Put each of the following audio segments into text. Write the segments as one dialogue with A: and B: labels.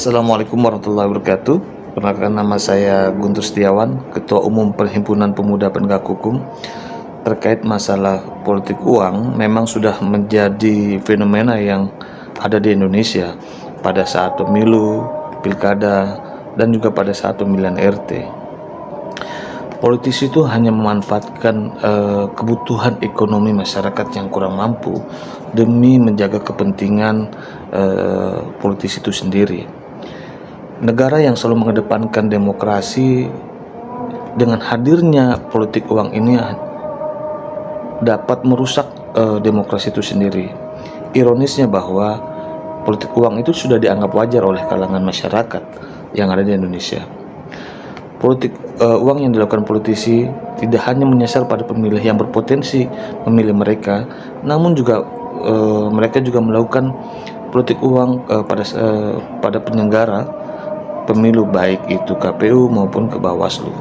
A: Assalamualaikum warahmatullahi wabarakatuh. Perkenalkan, nama saya Guntur Setiawan, Ketua Umum Perhimpunan Pemuda Penegak Hukum. Terkait masalah politik uang, memang sudah menjadi fenomena yang ada di Indonesia pada saat pemilu, pilkada, dan juga pada saat pemilihan RT. Politisi itu hanya memanfaatkan kebutuhan ekonomi masyarakat yang kurang mampu demi menjaga kepentingan politisi itu sendiri. Negara yang selalu mengedepankan demokrasi, dengan hadirnya politik uang ini dapat merusak demokrasi itu sendiri. Ironisnya bahwa politik uang itu sudah dianggap wajar oleh kalangan masyarakat yang ada di Indonesia. Politik uang yang dilakukan politisi tidak hanya menyasar pada pemilih yang berpotensi memilih mereka, namun juga mereka juga melakukan politik uang pada penyelenggara pemilu, baik itu KPU maupun ke Bawaslu.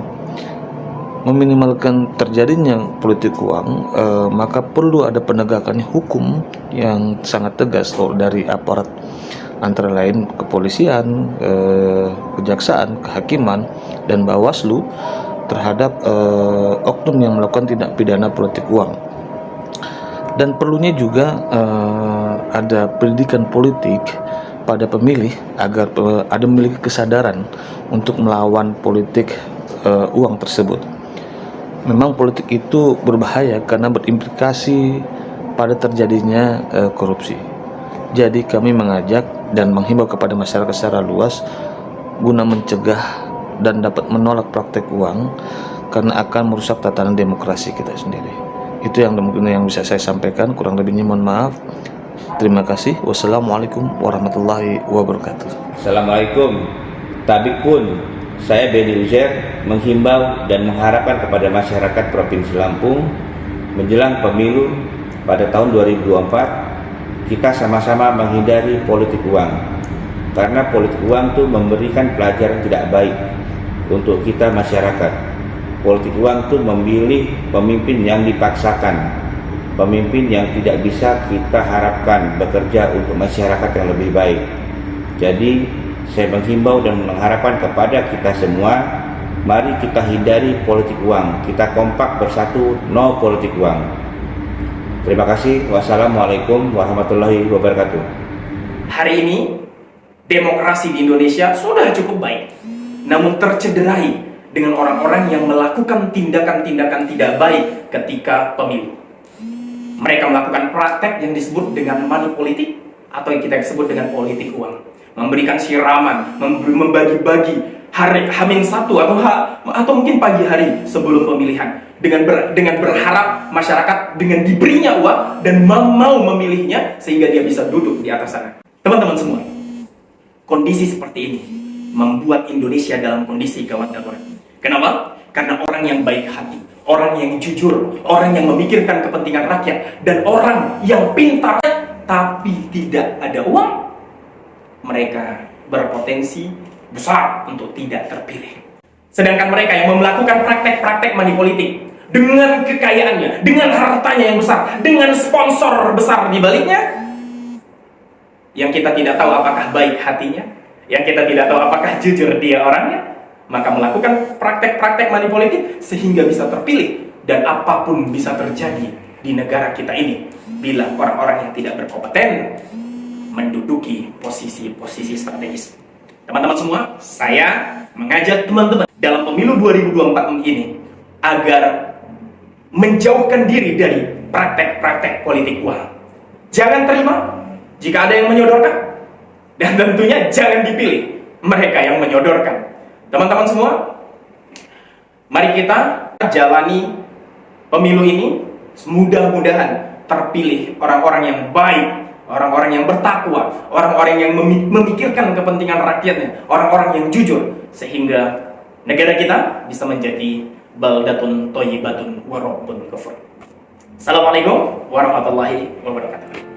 A: Meminimalkan terjadinya politik uang, maka perlu ada penegakan hukum yang sangat tegas dari aparat, antara lain kepolisian, kejaksaan, kehakiman, dan Bawaslu terhadap oknum yang melakukan tindak pidana politik uang. Dan perlunya juga ada pendidikan politik pada pemilih agar ada memiliki kesadaran untuk melawan politik uang tersebut. Memang politik itu berbahaya karena berimplikasi pada terjadinya korupsi. Jadi kami mengajak dan menghimbau kepada masyarakat secara luas guna mencegah dan dapat menolak praktek uang karena akan merusak tatanan demokrasi kita sendiri. Itu yang mungkin yang bisa saya sampaikan, kurang lebihnya mohon maaf. Terima kasih. Wassalamualaikum warahmatullahi wabarakatuh.
B: Assalamualaikum. Tabikun, saya Benny Uzair menghimbau dan mengharapkan kepada masyarakat Provinsi Lampung menjelang pemilu pada tahun 2024, kita sama-sama menghindari politik uang, karena politik uang itu memberikan pelajaran tidak baik untuk kita masyarakat. Politik uang itu memilih pemimpin yang dipaksakan, pemimpin yang tidak bisa kita harapkan bekerja untuk masyarakat yang lebih baik. Jadi saya menghimbau dan mengharapkan kepada kita semua, mari kita hindari politik uang, kita kompak bersatu, no politik uang. Terima kasih. Wassalamualaikum warahmatullahi wabarakatuh.
C: Hari ini demokrasi di Indonesia sudah cukup baik, namun tercederai dengan orang-orang yang melakukan tindakan-tindakan tidak baik ketika pemilu. Mereka melakukan praktek yang disebut dengan money politik atau yang kita sebut dengan politik uang, memberikan siraman, membagi-bagi hari H-1 atau mungkin pagi hari sebelum pemilihan dengan berharap masyarakat dengan diberinya uang dan mau memilihnya sehingga dia bisa duduk di atas sana. Teman-teman semua, kondisi seperti ini membuat Indonesia dalam kondisi gawat darurat. Kenapa? Karena orang yang baik hati, orang yang jujur, orang yang memikirkan kepentingan rakyat, dan orang yang pintar tapi tidak ada uang, mereka berpotensi besar untuk tidak terpilih. Sedangkan mereka yang melakukan praktek-praktek money politik dengan kekayaannya, dengan hartanya yang besar, dengan sponsor besar di baliknya, yang kita tidak tahu apakah baik hatinya, yang kita tidak tahu apakah jujur dia orangnya, maka melakukan praktek-praktek money politik sehingga bisa terpilih, dan apapun bisa terjadi di negara kita ini bila orang-orang yang tidak berkompeten menduduki posisi-posisi strategis. Teman-teman semua, saya mengajak teman-teman dalam pemilu 2024 ini agar menjauhkan diri dari praktek-praktek politik uang. Jangan terima jika ada yang menyodorkan, dan tentunya jangan dipilih mereka yang menyodorkan. Teman-teman semua, mari kita jalani pemilu ini, mudah-mudahan terpilih orang-orang yang baik, orang-orang yang bertakwa, orang-orang yang memikirkan kepentingan rakyatnya, orang-orang yang jujur, sehingga negara kita bisa menjadi baldatun thayyibatun wa rabbun ghafur. Assalamualaikum warahmatullahi wabarakatuh.